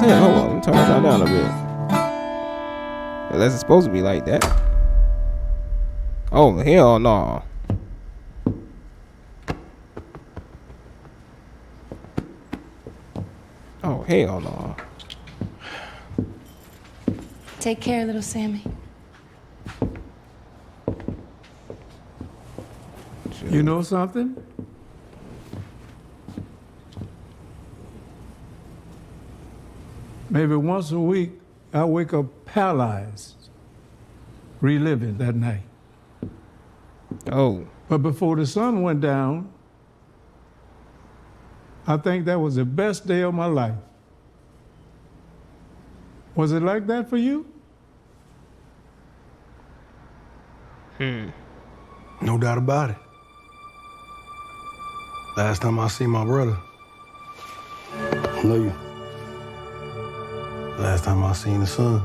Yeah, hold on. Let me turn that down a bit. Unless it's supposed to be like that. Oh, hell no. Oh, hell no. Take care, little Sammy. You know something? Maybe once a week, I wake up paralyzed, reliving that night. Oh. But before the sun went down, I think that was the best day of my life. Was it like that for you? No doubt about it. Last time I seen my brother. I know you. Last time I seen the sun.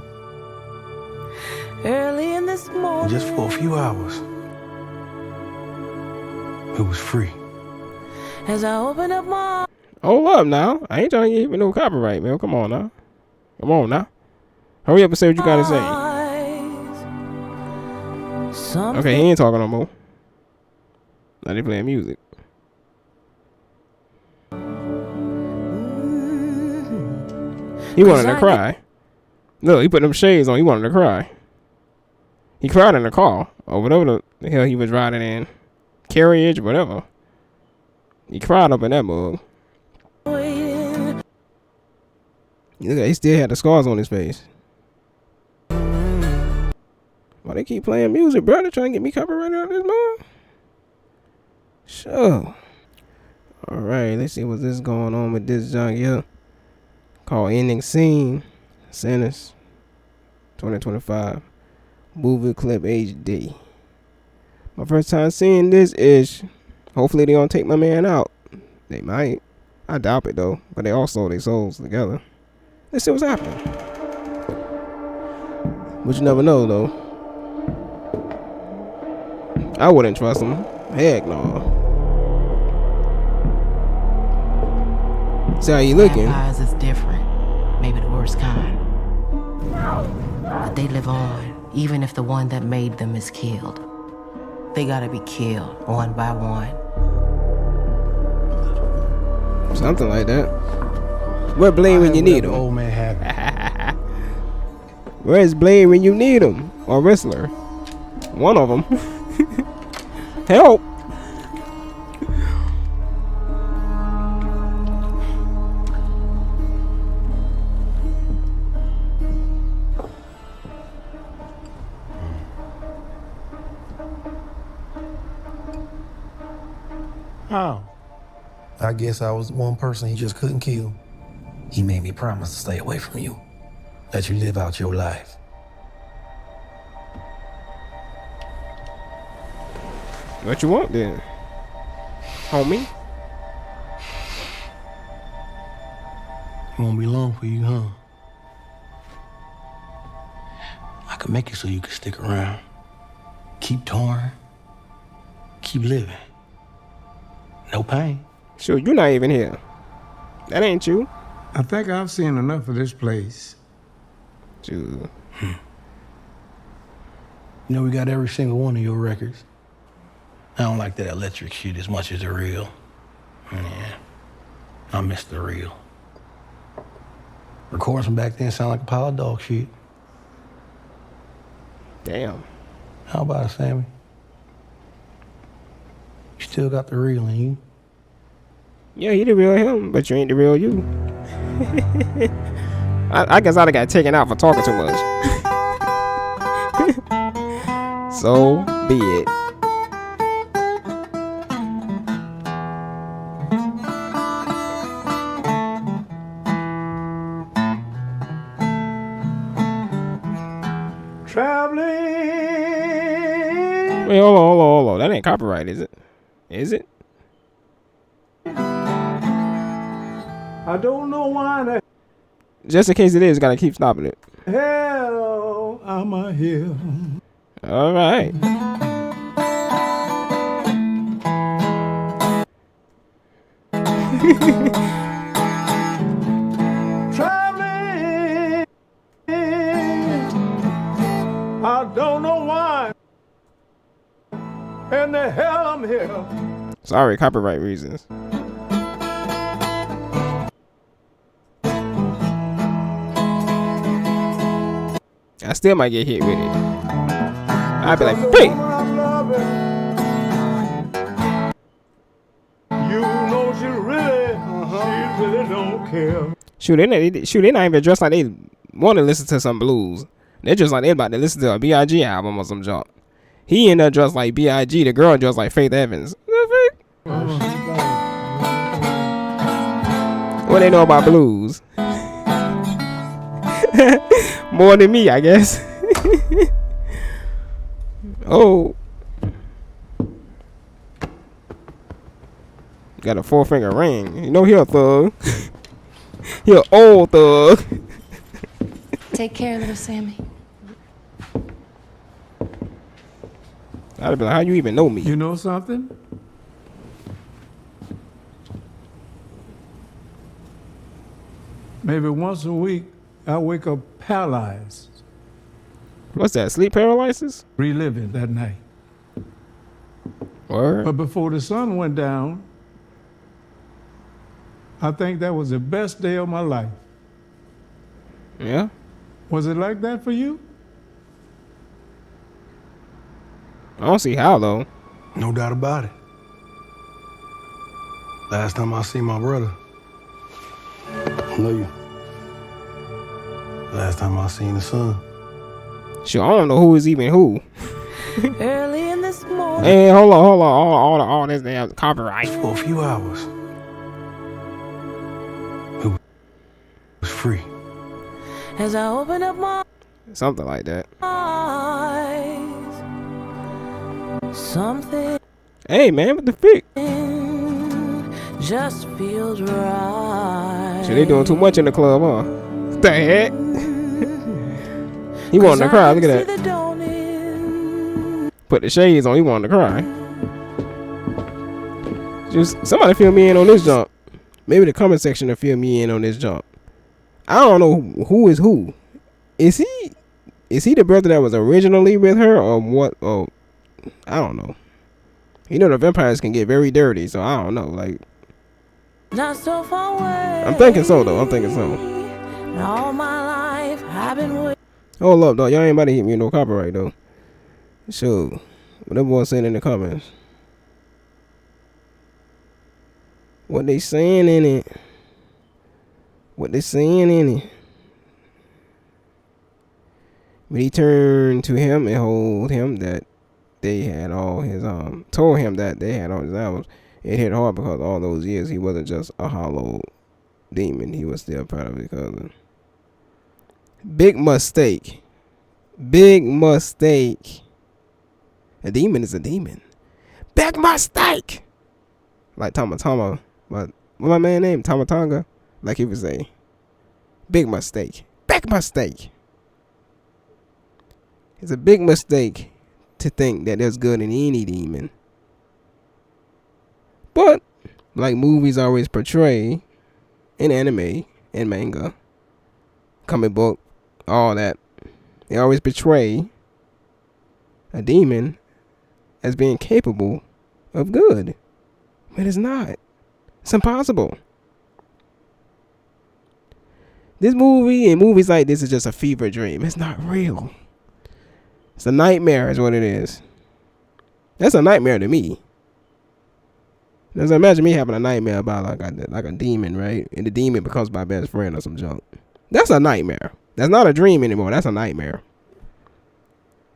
Early in this morning. Just for a few hours. It was free. As I open up my... Hold up now. I ain't trying to give you no copyright, man. Come on now. Come on now. Hurry up and say what you gotta say. Okay, he ain't talking no more. Now they playing music. He wanted to cry. Look, he put them shades on. He wanted to cry. He cried in the car or whatever the hell he was riding in. Carriage, whatever. He cried up in that mug. Look, he still had the scars on his face. Why they keep playing music, bro? They trying to get me copyrighted on this mug? Sure. Alright, let's see what's this going on with this junk here. Called Ending Scene. Sinners. 2025. Movie clip HD. My first time seeing this is, hopefully they don't take my man out. They might. I doubt it though. But they all sold their souls together. Let's see what's happening. But you never know though. I wouldn't trust them. Heck no. See how you looking. Vampires is different. Maybe the worst kind. But they live on, even if the one that made them is killed. They gotta be killed, one by one. Something like that. Where Blade when you need him? Old man happy. Where's Blade when you need him? Or Wrestler? One of them. Help! How? I guess I was one person he just couldn't kill. He made me promise to stay away from you. Let you live out your life. What you want then? Homie? It won't be long for you, huh? I can make it so you can stick around. Keep touring. Keep living. No pain. Sure, you're not even here. That ain't you. I think I've seen enough of this place. Dude. You know, we got every single one of your records. I don't like that electric shit as much as the real. Yeah, I miss the real. Recordings from back then sound like a pile of dog shit. Damn. How about it, Sammy? You still got the real in you. Yeah, you the real him, but you ain't the real you. I guess I got taken out for talking too much. So be it. Traveling. Wait, hold on. That ain't copyright, is it? Is it? I don't know why the Just in case it is, gotta keep stopping it. hell I'm a here. All right. Traveling the hell I'm here. Sorry, copyright reasons. I still might get hit with it. I'd be like, hey! You know she really don't care. Shoot, they not even dressed like they want to listen to some blues. They're just like they about to listen to a B.I.G. album or some junk. He ended up dressed like B.I.G. The girl dressed like Faith Evans. What they know about blues? More than me, I guess. Oh. Got a 4-finger ring. You know he a thug. He an old thug. Take care, little Sammy. I'd be like, how you even know me? You know something? Maybe once a week, I wake up paralyzed, What's that? Sleep paralysis? reliving that night. Word. But before the sun went down, I think that was the best day of my life. Yeah. Was it like that for you? I don't see how though. No doubt about it. Last time I seen my brother. I know you. Last time I seen the sun. Sure, I don't know who is even who. Early in this morning. Hey, hold on. All this damn copyright. For a few hours. It was free. As I open up my Something like that. eyes, something Hey man, what the fick? just feels right. Shit, they doing too much in the club, huh? What the heck? He wanted to cry. Look at that. Put the shades on. He wanted to cry. Just somebody fill me in on this jump. Maybe the comment section will fill me in on this jump. I don't know who is who. Is he the brother that was originally with her or what? Oh, I don't know. You know the vampires can get very dirty, so I don't know. Like, Not so far away. I'm thinking so though. I'm thinking so. And all my life I've been waiting. Hold up, though. Y'all ain't about to hit me with no copyright though. So, whatever was saying in the comments. What they saying in it? What they saying in it? But he turned to him and told him that they had all his told him that they had all his albums. It hit hard because all those years he wasn't just a hollow demon. He was still part of his cousin. Big mistake. Big mistake. A demon is a demon. Big mistake. Like Tama. What my man named? Tamatanga? Like he would say. Big mistake. Big mistake. It's a big mistake to think that there's good in any demon. But, like movies always portray, in anime, in manga, comic book, all that, they always portray a demon as being capable of good. But it's not. It's impossible. This movie and movies like this is just a fever dream. It's not real. It's a nightmare is what it is. That's a nightmare to me. Just imagine me having a nightmare about like a demon, right? And the demon becomes my best friend or some junk. That's a nightmare. That's not a dream anymore. That's a nightmare.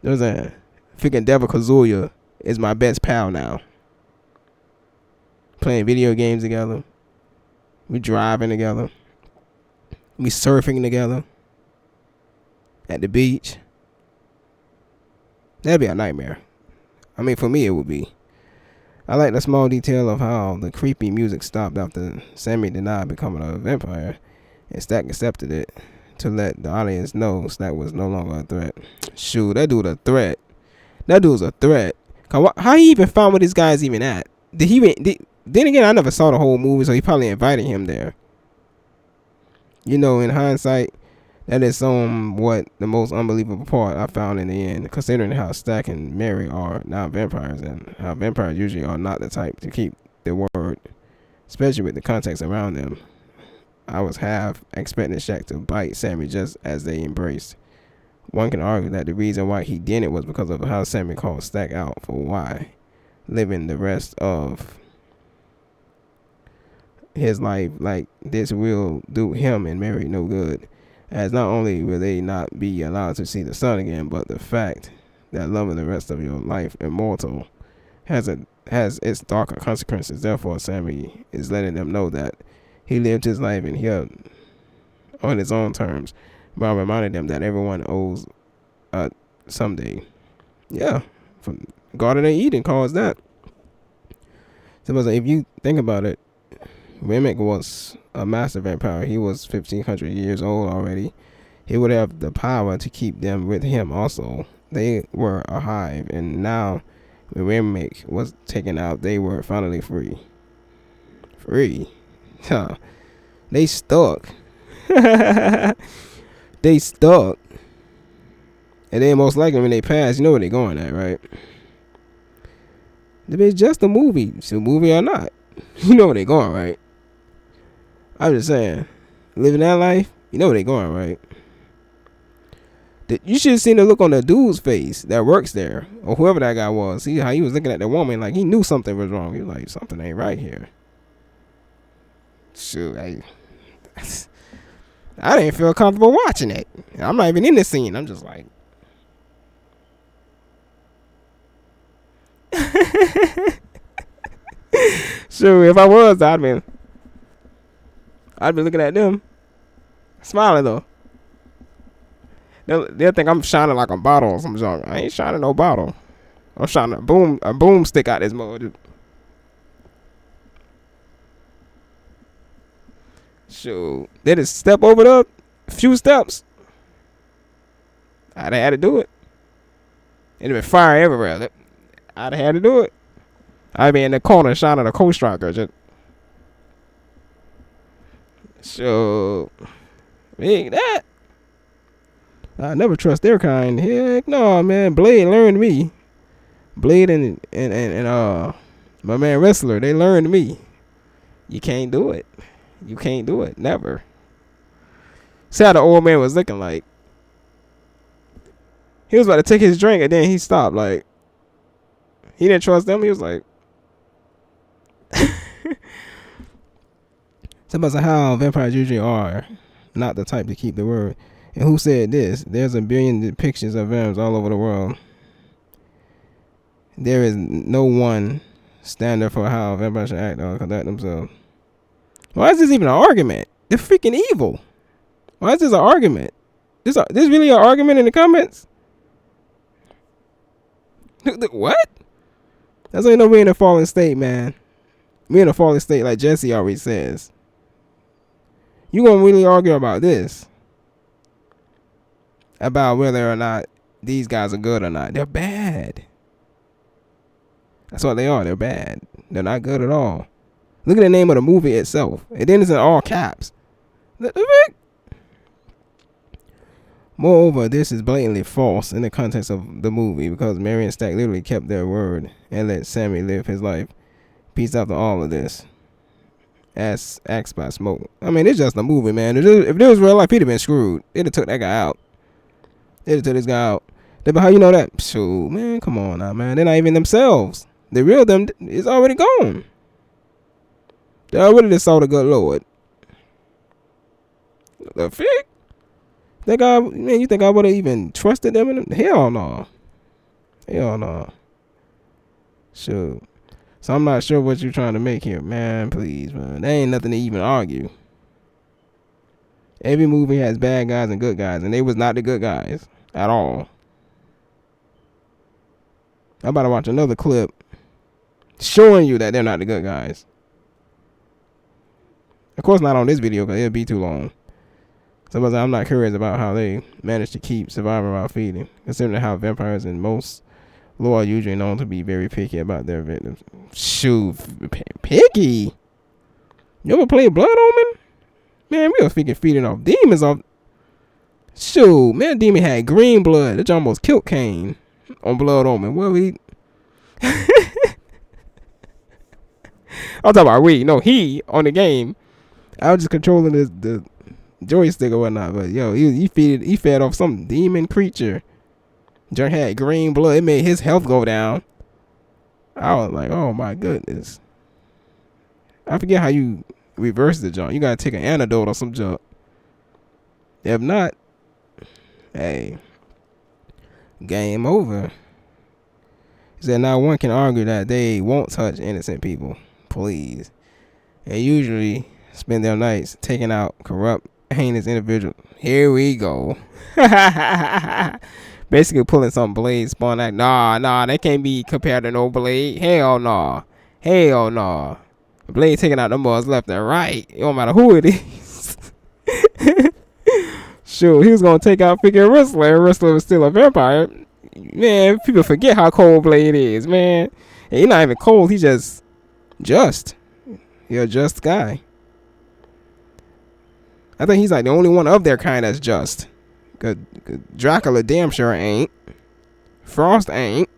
There's a freaking Devil Kazuya is my best pal now. Playing video games together. We driving together. We surfing together. At the beach. That'd be a nightmare. I mean, for me, it would be. I like the small detail of how the creepy music stopped after Sammy denied becoming a vampire, and Stack accepted it to let the audience know Stack was no longer a threat. Shoot, that dude a threat. That dude's a threat. How he even found where this guy's even at? Then again, I never saw the whole movie, so he probably invited him there. You know, in hindsight, That is somewhat the most unbelievable part I found in the end, considering how Stack and Mary are now vampires, and how vampires usually are not the type to keep their word, especially with the context around them. I was half expecting Shaq to bite Sammy just as they embraced. One can argue that the reason why he didn't was because of how Sammy called Stack out for why living the rest of his life like this will do him and Mary no good, as not only will they not be allowed to see the sun again, but the fact that loving the rest of your life immortal has its darker consequences. Therefore, Sammy is letting them know that he lived his life in here on his own terms, by reminding them that everyone owes someday. Yeah, from Garden of Eden calls that. So if you think about it, Remick was a master vampire. He was 1,500 years old already. He would have the power to keep them with him also. They were a hive, and now when Remick was taken out, they were finally free. Free? Huh. They stuck. They stuck. And then most likely when they pass, you know where they're going at, right? If it's just a movie, it's a movie or not, you know where they're going, right? I'm just saying, living that life, you know where they're going, right? You should have seen the look on the dude's face that works there, or whoever that guy was. See how he was looking at the woman like he knew something was wrong. He was like, something ain't right here. Shoot, I didn't feel comfortable watching it. I'm not even in the scene. I'm just like, sure, if I was, I'd be looking at them, smiling though. They'll think I'm shining like a bottle or some junk. I ain't shining no bottle. I'm shining a boomstick out this mode. Shoot, they just step over the few steps. I'd have had to do it. It'd have been fire everywhere. I'd have had to do it. I'd be in the corner shining a co-striker. Just so big that. I never trust their kind. Heck no, man. Blade learned me. Blade and my man Wrestler, they learned me. You can't do it. You can't do it. Never. See how the old man was looking like. He was about to take his drink and then he stopped. Like, he didn't trust them. He was like, somebody's like how vampires usually are not the type to keep the word. And who said this? There's a billion depictions of vamps all over the world. There is no one standard for how vampires should act or conduct themselves. Why is this even an argument? They're freaking evil. Why is this an argument? This really an argument in the comments? What? That's why you know we're in a fallen state, man. We're in a fallen state like Jesse always says. You gonna really argue about this? About whether or not these guys are good or not. They're bad. That's what they are. They're bad. They're not good at all. Look at the name of the movie itself. And then it's in all caps. Moreover, this is blatantly false in the context of the movie because Mary and Stack literally kept their word and let Sammy live his life. Peace out to all of this. As asked by Smoke. I mean, it's just a movie, man. If it was real life, he'd have been screwed. They'd have took that guy out. They'd have took this guy out. But how you know that? Shoot, man, come on now, man. They're not even themselves. The real them is already gone. They already just saw the good Lord. The fig? That guy, man, you think I would have even trusted them? Hell no. Hell no. Shoot. So I'm not sure what you're trying to make here, man. Please, man. There ain't nothing to even argue. Every movie has bad guys and good guys, and they was not the good guys at all. I'm about to watch another clip showing you that they're not the good guys. Of course, not on this video because it'll be too long. So I'm not curious about how they managed to keep surviving while feeding, considering how vampires in most lore are usually known to be very picky about their victims. Shoot, picky? You ever played Blood Omen? Man, we were feeding off demons off. Shoot, man, demon had green blood. That almost killed Cain on Blood Omen. Well, I'm talking about he on the game. I was just controlling the joystick or whatnot. But yo, he fed off some demon creature. Junk had green blood. It made his health go down. I was like, oh my goodness. I forget how you reverse the junk. You gotta take an antidote or some junk. If not, hey, game over. He said now one can argue that they won't touch innocent people. Please. They usually spend their nights taking out corrupt, heinous individuals. Here we go. Basically pulling some blade spawn out. Nah, that can't be compared to no blade. Hell no. Blade taking out the boys left and right. It don't matter who it is. Sure, he was gonna take out Figure Wrestler. Wrestler was still a vampire. Man, people forget how cold Blade is, man. And he's not even cold, he's just. You're a just guy. I think he's like the only one of their kind that's just. Cause Dracula damn sure ain't. Frost ain't.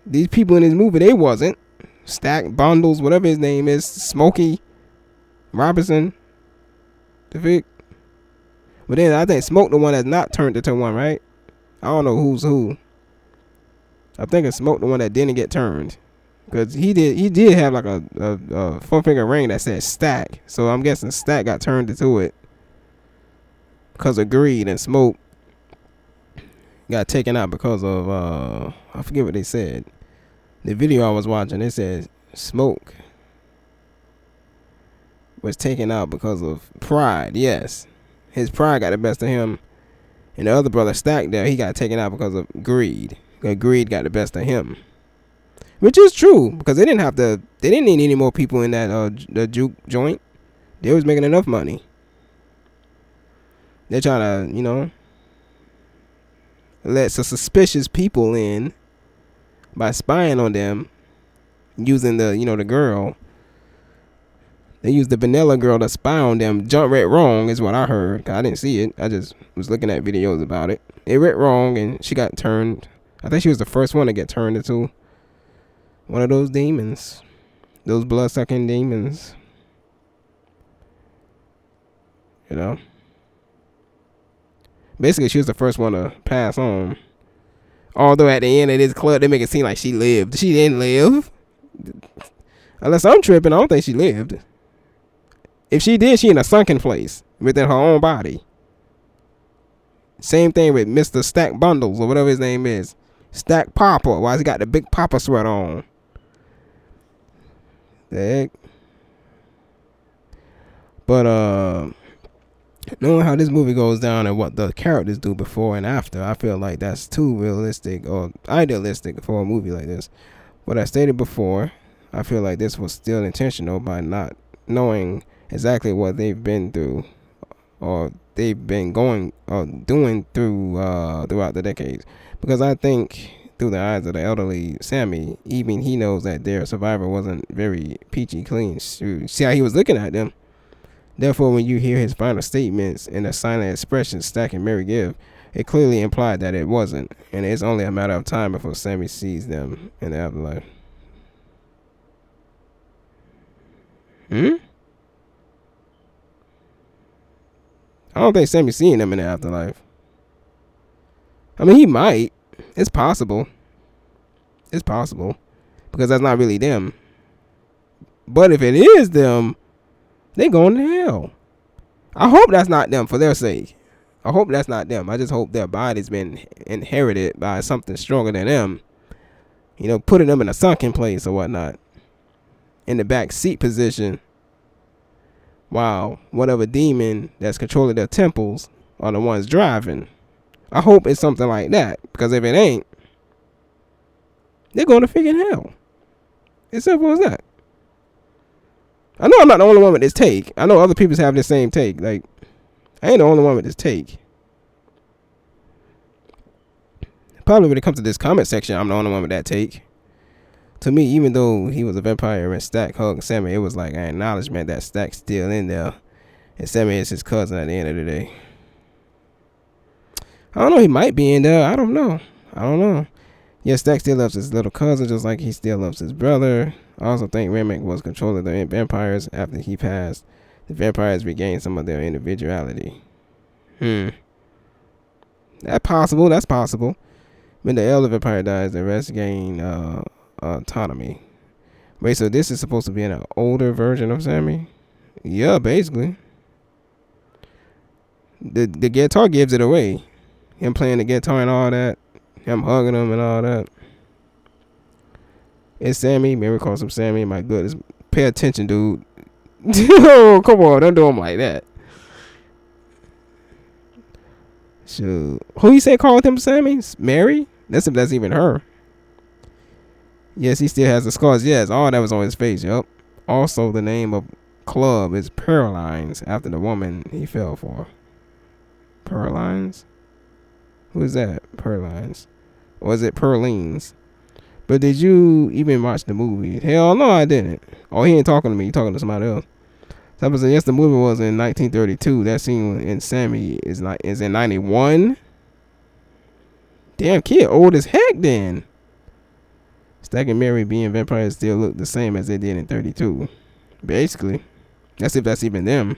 These people in this movie, they wasn't. Stack Bundles, whatever his name is. Smokey Robinson. The Vic. But then I think Smoke the one that's not turned into one, right? I don't know who's who. I think it's Smoke the one that didn't get turned. Cause he did have like a 4-finger ring that said Stack. So I'm guessing Stack got turned into it. Because of greed, and Smoke got taken out because of I forget what they said. The video I was watching, it said Smoke was taken out because of pride. Yes, his pride got the best of him, and the other brother Stack there, he got taken out because of greed. Greed got the best of him, which is true because they didn't need any more people in that the juke joint. They was making enough money. They're trying to, let some suspicious people in by spying on them using the girl. They used the vanilla girl to spy on them. Jump right wrong is what I heard. I didn't see it. I just was looking at videos about it. It went wrong and she got turned. I think she was the first one to get turned into one of those demons. Those blood-sucking demons. Basically, she was the first one to pass on. Although at the end of this club, they make it seem like she lived. She didn't live. Unless I'm tripping, I don't think she lived. If she did, she in a sunken place within her own body. Same thing with Mr. Stack Bundles or whatever his name is. Stack Papa. Why has he got the big Papa sweat on? The heck? But, knowing how this movie goes down and what the characters do before and after, I feel like that's too realistic or idealistic for a movie like this. But I stated before, I feel like this was still intentional by not knowing exactly what they've been through or they've been going or doing throughout the decades. Because I think through the eyes of the elderly Sammy, even he knows that their survivor wasn't very peachy clean. See how he was looking at them. Therefore, when you hear his final statements and the silent expressions Stack and Mary give, it clearly implied that it wasn't, and it's only a matter of time before Sammy sees them in the afterlife. I don't think Sammy's seeing them in the afterlife. I mean, he might. It's possible. It's possible. Because that's not really them. But if it is them, they going to hell. I hope that's not them for their sake. I hope that's not them. I just hope their body's been inherited by something stronger than them. Putting them in a sunken place or whatnot. In the back seat position. While whatever demon that's controlling their temples are the ones driving. I hope it's something like that. Because if it ain't, they're going to freaking hell. As simple as that. I know I'm not the only one with this take. I know other people have the same take. Like, I ain't the only one with this take. Probably when it comes to this comment section, I'm the only one with that take. To me, even though he was a vampire and Stack hugged Sammy, it was like an acknowledgement that Stack's still in there. And Sammy is his cousin at the end of the day. I don't know. He might be in there. I don't know. Yeah, Stack still loves his little cousin just like he still loves his brother. I also think Remick was controlling the vampires after he passed. The vampires regained some of their individuality. That's possible. When the elder vampire dies, the rest gain autonomy. Wait, so this is supposed to be an older version of Sammy? Yeah, basically. The guitar gives it away. Him playing the guitar and all that. Him hugging him and all that. It's Sammy. Mary calls him Sammy. My goodness. Pay attention, dude. Oh, come on. Don't do him like that. Shoot. Who you say called him Sammy? Mary? That's if that's even her. Yes, he still has the scars. Yes, all that was on his face. Yep. Also, the name of club is Perlines after the woman he fell for. Perlines? Who is that? Perlines. Or is it Perlines? But did you even watch the movie? Hell no, I didn't. Oh, he ain't talking to me. He talking to somebody else. Somebody said, yes, the movie was in 1932. That scene in Sammy is in 91. Damn, kid old as heck then. Stack and Mary being vampires still look the same as they did in 32. Basically. That's if that's even them.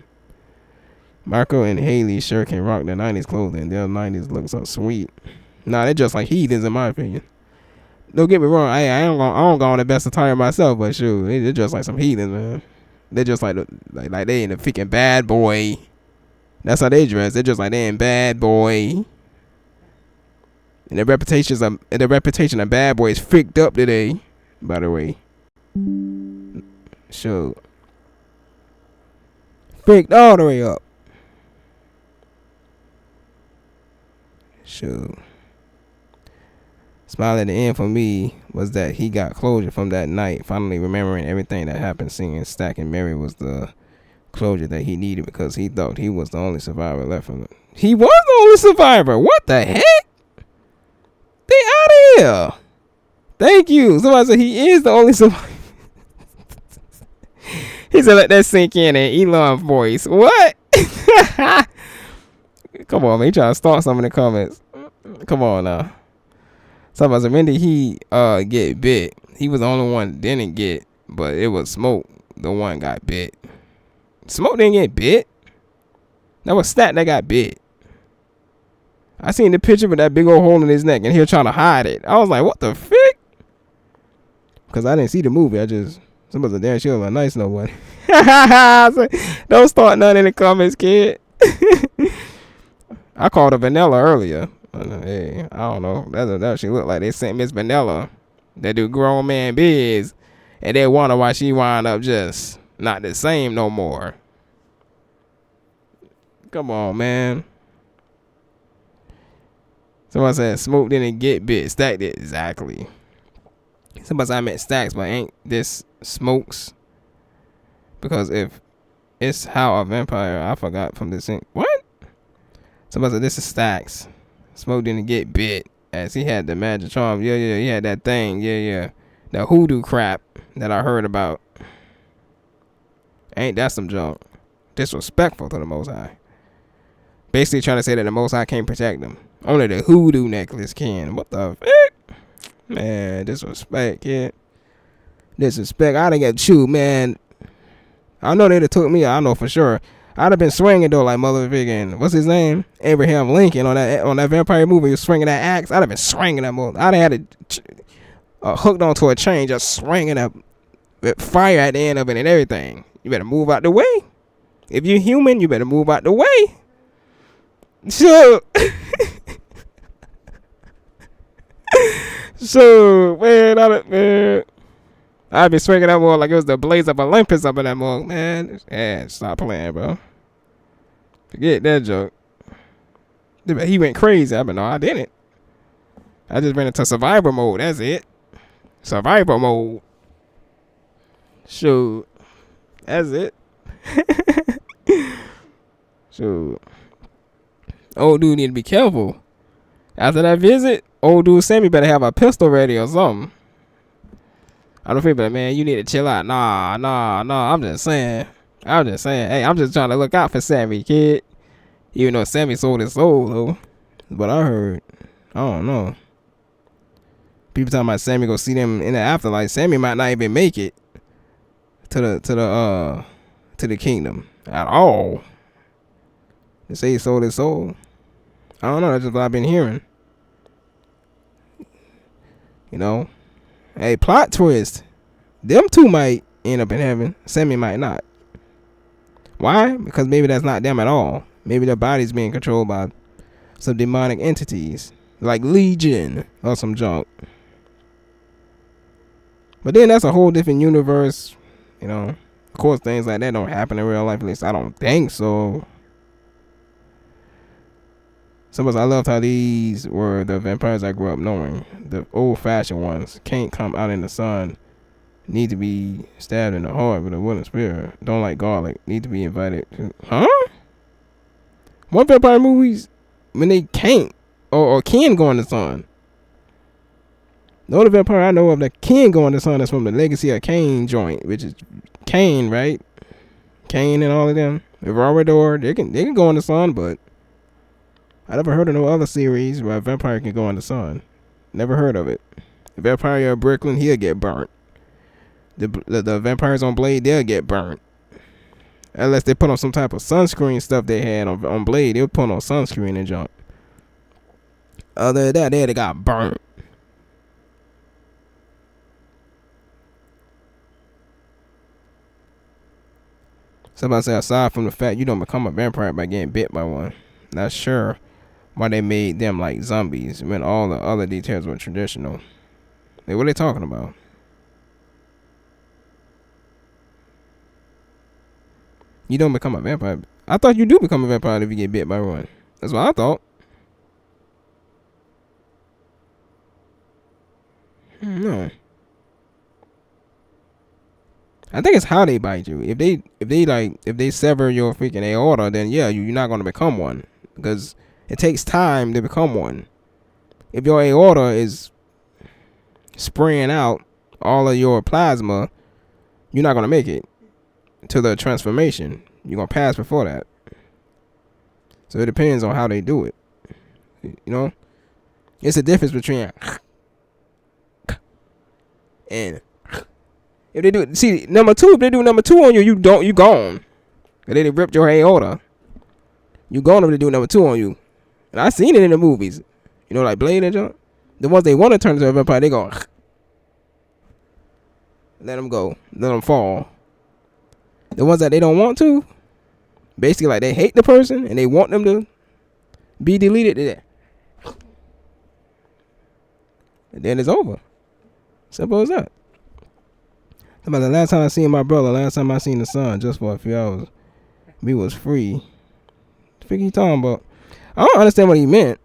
Marco and Haley sure can rock their 90s clothing. Their 90s look so sweet. Nah, they're just like heathens in my opinion. Don't get me wrong. I don't go on the best attire myself, but shoot, they're just like some heathens, man. They're just like they in the freaking Bad Boy. That's how they dress. They're just like they in Bad Boy. And the reputation of Bad Boy is freaked up today, by the way. Shoot. Freaked all the way up. Shoot. Smile at the end for me was that he got closure from that night, finally remembering everything that happened. Seeing Stack and Mary was the closure that he needed because he thought he was the only survivor left from it. He was the only survivor. What the heck? They out of here. Thank you. Somebody said he is the only survivor. He said let that sink in Elon voice. What? Come on, man. He trying to start some in the comments. Come on now. Somebody said, when did he get bit? He was the only one that didn't get, but it was Smoke. The one got bit. Smoke didn't get bit. That was Stat that got bit. I seen the picture with that big old hole in his neck and he was trying to hide it. I was like, what the frick? Because I didn't see the movie. Somebody said, damn, she was nice, no one. Don't start none in the comments, kid. I called her Vanilla earlier. Hey, I don't know. That she looked like they sent Miss Vanilla. They do grown man biz. And they wonder why she wind up just not the same no more. Come on, man. Somebody said Smoke didn't get bit. Stack did. Exactly. Somebody said I meant Stacks, but ain't this Smokes? Because if it's how a vampire, I forgot from this thing. What? Somebody said this is Stacks. Smoke didn't get bit as he had the magic charm. Yeah, he had that thing. Yeah. The hoodoo crap that I heard about. Ain't that some junk? Disrespectful to the Most High. Basically trying to say that the Most High can't protect them. Only the hoodoo necklace can. What the fuck? Man, disrespect, kid. Disrespect. I didn't get chewed, man. I know they'd have took me. I know for sure. I'd have been swinging though, like motherfucking, what's his name? Abraham Lincoln on that vampire movie. He was swinging that axe. I'd have been swinging that mother. I'd have had it hooked onto a chain, just swinging that with fire at the end of it and everything. You better move out the way. If you're human, you better move out the way. So, man, I'd be swinging that mug like it was the blaze of Olympus up in that mug, man. Yeah, stop playing, bro. Forget that joke. He went crazy. No, I didn't. I just went into survival mode. That's it. Survival mode. Shoot. That's it. Shoot. Old dude need to be careful. After that visit, old dude Sammy better have a pistol ready or something. I don't feel bad, man. You need to chill out. Nah. I'm just saying. Hey, I'm just trying to look out for Sammy, kid. Even though Sammy sold his soul, though. But I heard, I don't know. People talking about Sammy go see them in the afterlife. Sammy might not even make it to the kingdom at all. They say he sold his soul. I don't know. That's just what I've been hearing. You know, hey, plot twist. Them two might end up in heaven. Sammy might not. Why? Because maybe that's not them at all. Maybe their body's being controlled by some demonic entities like Legion or some junk. But then that's a whole different universe. You know, of course, things like that don't happen in real life. At least I don't think so. I loved how these were the vampires I grew up knowing. The old-fashioned ones can't come out in the sun. Need to be stabbed in the heart with a wooden spear. Don't like garlic. Need to be invited to... Huh? What vampire movies when they can't or can go in the sun? The only vampire I know of that can go in the sun is from the Legacy of Cain joint, which is Cain, right? Cain and all of them. The Robrador, they can go in the sun, but I never heard of no other series where a vampire can go in the sun. Never heard of it. The vampire of Brooklyn, he'll get burnt. The vampires on Blade, they'll get burnt. Unless they put on some type of sunscreen stuff they had on Blade, they'll put on sunscreen and junk. Other than that, they got burnt. Somebody say, aside from the fact you don't become a vampire by getting bit by one, not sure why they made them like zombies when all the other details were traditional. Like, what are they talking about? You don't become a vampire. I thought you do become a vampire if you get bit by one. That's what I thought. No. I think it's how they bite you. If they sever your freaking aorta, then yeah, you're not gonna become one. Because it takes time to become one. If your aorta is spraying out all of your plasma, you're not gonna make it to the transformation. You're gonna pass before that. So it depends on how they do it. You know? It's a difference between and if they do, see, number two, if they do number two on you, you gone. If they ripped your aorta, you gone if they do number two on you. And I seen it in the movies. You know, like Blade and junk. The ones they want to turn into a vampire, they go, let them go. Let them fall. The ones that they don't want to, basically like they hate the person and they want them to be deleted. And then it's over. Simple as that. About the last time I seen my brother, last time I seen the sun, just for a few hours, we was free. The fuck he talking about? I don't understand what he meant.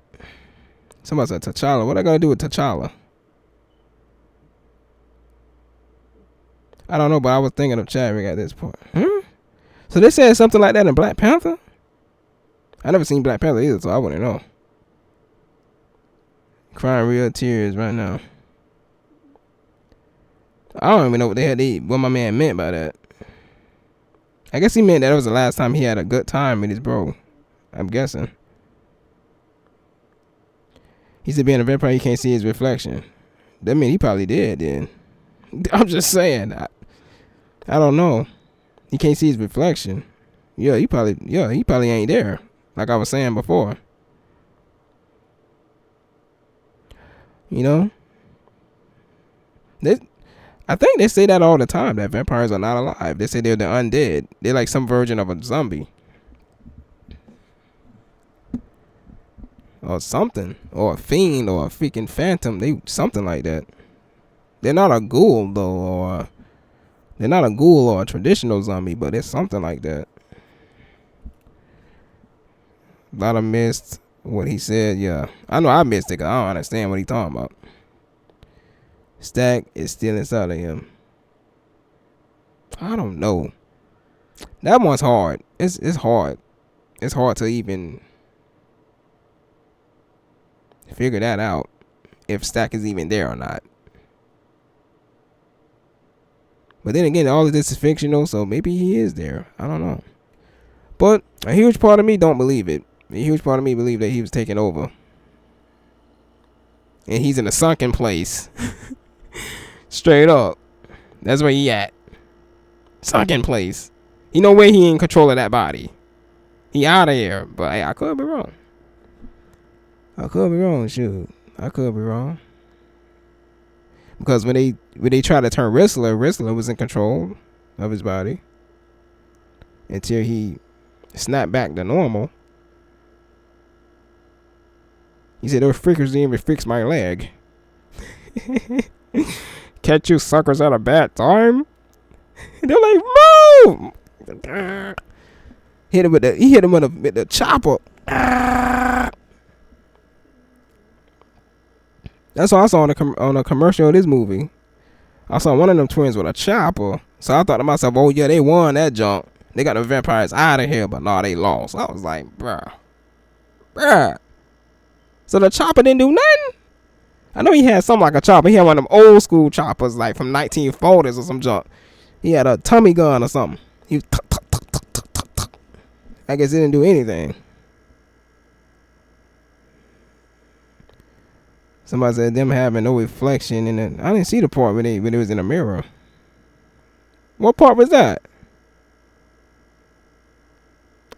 Somebody said T'Challa. What I gotta do with T'Challa? I don't know, but I was thinking of Chadwick at this point. So they said something like that in Black Panther? I never seen Black Panther either, so I wouldn't know. Crying real tears right now. I don't even know what my man meant by that. I guess he meant that it was the last time he had a good time with his bro. I'm guessing. He said being a vampire, he can't see his reflection. That mean he probably did then. I'm just saying. I don't know. He can't see his reflection. He probably ain't there. Like I was saying before. You know? I think they say that all the time, that vampires are not alive. They say they're the undead. They're like some version of a zombie. Or something. Or a fiend or a freaking phantom. Something like that. They're not a ghoul though, they're not a ghoul or a traditional zombie, but it's something like that. A lot of missed what he said, yeah. I know I missed it because I don't understand what he talking about. Stack is still inside of him. I don't know. That one's hard. It's hard. It's hard to even figure that out. If Stack is even there or not. But then again, all of this is fictional, so maybe he is there. I don't know. But a huge part of me don't believe it. A huge part of me believe that he was taken over. and he's in a sunken place. Straight up. That's where he at. Sunken place. You know where he in control of that body. He out of here. But hey, I could be wrong. Shoot. I could be wrong. Because when they try to turn Rizzler was in control of his body. Until he snapped back to normal. He said those freakers didn't even fix my leg. Catch you suckers at a bad time. They're like, move! He hit him with the chopper. That's what I saw on a commercial of this movie. I saw one of them twins with a chopper. So I thought to myself, oh yeah, they won that junk. They got the vampires out of here, but no, they lost. I was like, bruh. So the chopper didn't do nothing? I know he had something like a chopper. He had one of them old school choppers, like from 1940s or some junk. He had a tummy gun or something. He was I guess it didn't do anything. Somebody said them having no reflection in it. I didn't see the part when it was in a mirror. What part was that?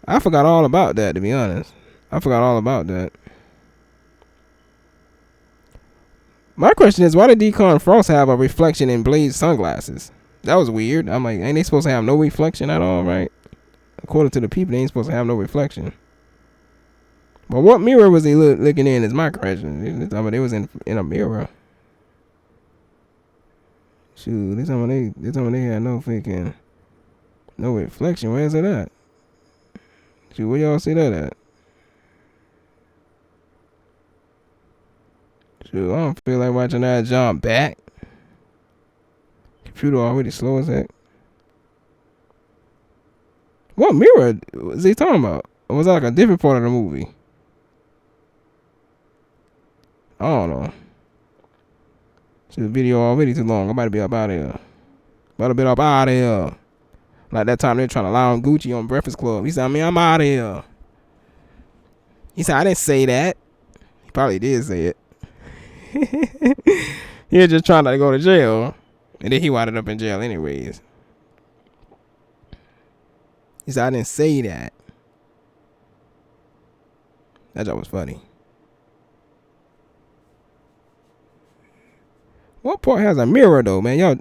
I forgot all about that, to be honest. I forgot all about that. My question is, why did Deacon Frost have a reflection in Blade's sunglasses? That was weird. I'm like, ain't they supposed to have no reflection at all, right? According to the people, they ain't supposed to have no reflection. But what mirror was he looking in is my question. They was in a mirror. Shoot, this time they had no freaking, no reflection. Where's it at? Shoot, where y'all see that at? Shoot, I don't feel like watching that jump back. Computer already slow as heck. What mirror was he talking about? Or was that like a different part of the movie? I don't know. The video already too long. I'm about to be up out of here. Like that time they were trying to lie on Gucci on Breakfast Club. He said, I'm out of here. He said, I didn't say that. He probably did say it. He was just trying not to go to jail. And then he wound up in jail anyways. He said, I didn't say that. That joke was funny. What part has a mirror though, man? Y'all,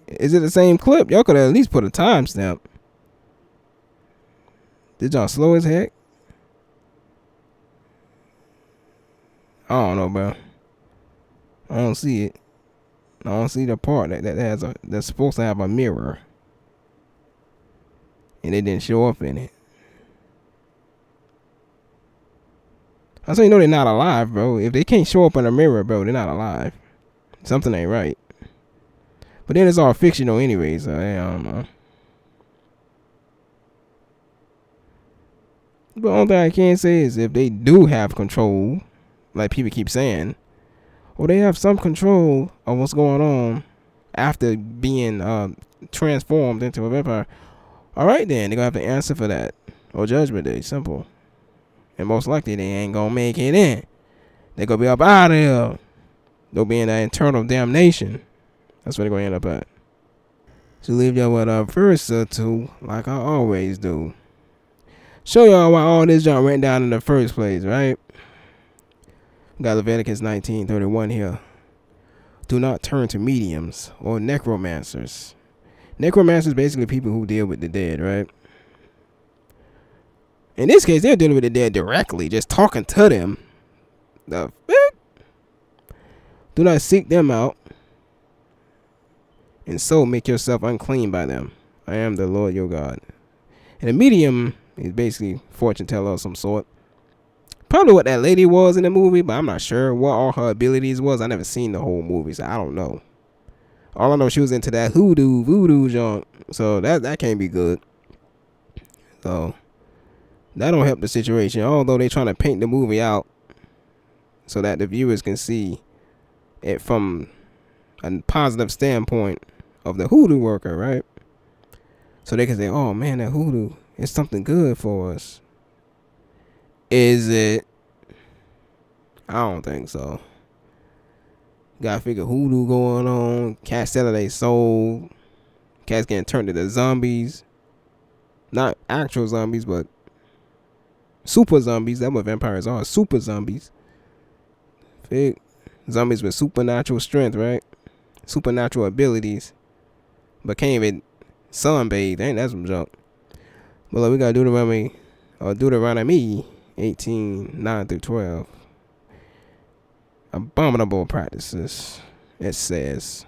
is it the same clip? Y'all could at least put a timestamp. Did y'all slow as heck? I don't know, bro. I don't see it. I don't see the part that's supposed to have a mirror. And it didn't show up in it. I say, you know they're not alive, bro. If they can't show up in a mirror, bro, they're not alive. Something ain't right. But then it's all fictional anyway, so I don't know. But the only thing I can say is if they do have control, like people keep saying, or they have some control of what's going on after being transformed into a vampire, alright then, they're going to have to answer for that. Or Judgment Day, simple. And most likely they ain't going to make it in. They're going to be up out of here. They'll be in that eternal damnation. That's where they're going to end up at. So leave y'all with a verse or two, like I always do. Show y'all why all this junk went down in the first place, right? We got Leviticus 19:31 here. Do not turn to mediums or necromancers. Necromancers basically people who deal with the dead, right? In this case, they're dealing with the dead directly, just talking to them. The fuck? Do not seek them out, and so make yourself unclean by them. I am the Lord your God. And a medium is basically fortune teller of some sort. Probably what that lady was in the movie, but I'm not sure what all her abilities was. I never seen the whole movie, so I don't know. All I know, she was into that voodoo junk, so that can't be good. So that don't help the situation. Although they trying to paint the movie out so that the viewers can see it from a positive standpoint of the hoodoo worker, right? So they can say, oh man, that hoodoo is something good for us. Is it? I don't think so. Gotta figure hoodoo going on. Cats selling their soul. Cats getting turned into zombies. Not actual zombies, but super zombies. That's what vampires are. Super zombies. Fig. Zombies with supernatural strength, right? Supernatural abilities. But can't even sunbathe. Ain't that some junk? But look, we got Deuteronomy 18:9-12. Abominable practices. It says,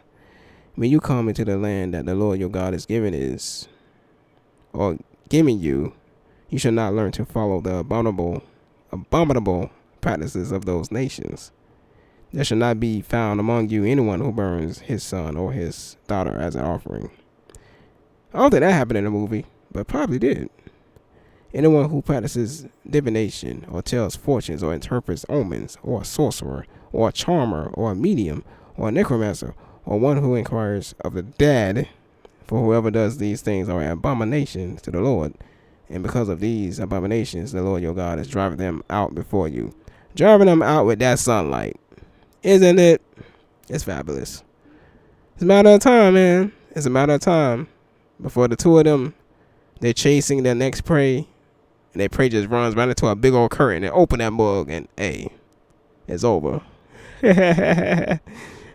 when you come into the land that the Lord your God is giving you, you shall not learn to follow the abominable practices of those nations. There shall not be found among you anyone who burns his son or his daughter as an offering. I don't think that happened in the movie, but probably did. Anyone who practices divination or tells fortunes or interprets omens, or a sorcerer or a charmer or a medium or a necromancer or one who inquires of the dead, for whoever does these things are an abomination to the Lord. And because of these abominations, the Lord your God is driving them out before you. Driving them out with that sunlight. Isn't it? It's fabulous. It's a matter of time, man. It's a matter of time before the two of them, they're chasing their next prey, and their prey just runs right into a big old curtain and open that mug, and hey, it's over.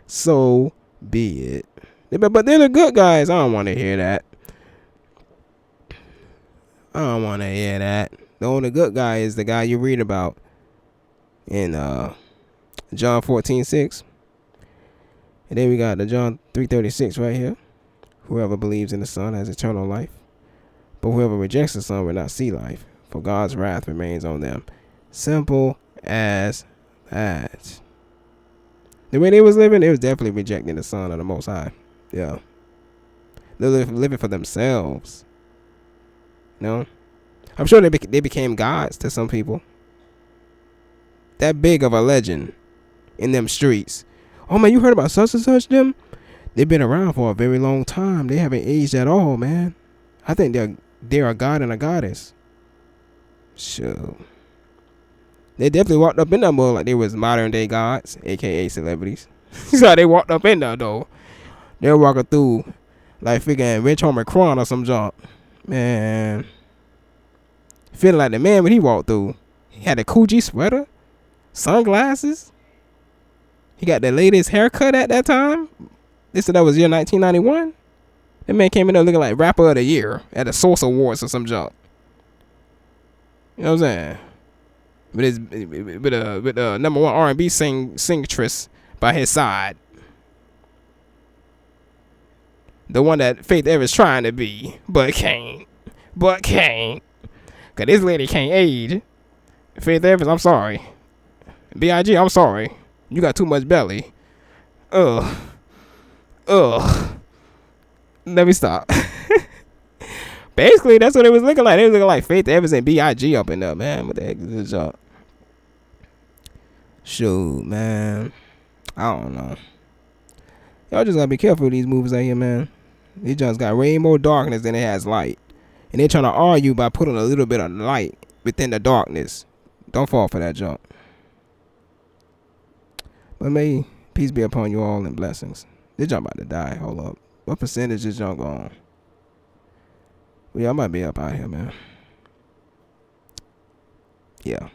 So be it. But they're the good guys. I don't want to hear that. I don't want to hear that. The only good guy is the guy you read about in John 14:6. And then we got the John 3:36 right here. Whoever believes in the Son has eternal life. But whoever rejects the Son will not see life, for God's wrath remains on them. Simple as that. The way they was living, they was definitely rejecting the Son of the Most High. Yeah. They're living for themselves. You know? I'm sure they became gods to some people. That big of a legend in them streets. Oh man, you heard about such and such them? They've been around for a very long time. They haven't aged at all, man. I think they're a god and a goddess. Sure. They definitely walked up in that mug like they was modern day gods, aka celebrities. So they walked up in there though. They were walking through like freaking Rich Homie Cron or some junk. Man. Feeling like the man when he walked through. He had a Coogee sweater, sunglasses. He got the latest haircut at that time. They said that was year 1991. That man came in there looking like rapper of the year at the Source Awards or some junk. You know what I'm saying? With number one R&B singstress by his side. The one that Faith Evans trying to be, but can't. Cause this lady can't age. Faith Evans, I'm sorry. B.I.G., I'm sorry. You got too much belly. Ugh. Let me stop. Basically, that's what it was looking like. It was looking like Faith Evans and B.I.G. up in there, man. What the heck is this up? Shoot, man. I don't know. Y'all just gotta be careful with these movies out here, man. These just got way more darkness than it has light. And they're trying to argue by putting a little bit of light within the darkness. Don't fall for that junk. But may peace be upon you all and blessings. This junk about to die. Hold up. What percentage is junk on? Well, yeah, I might be up out here, man. Yeah.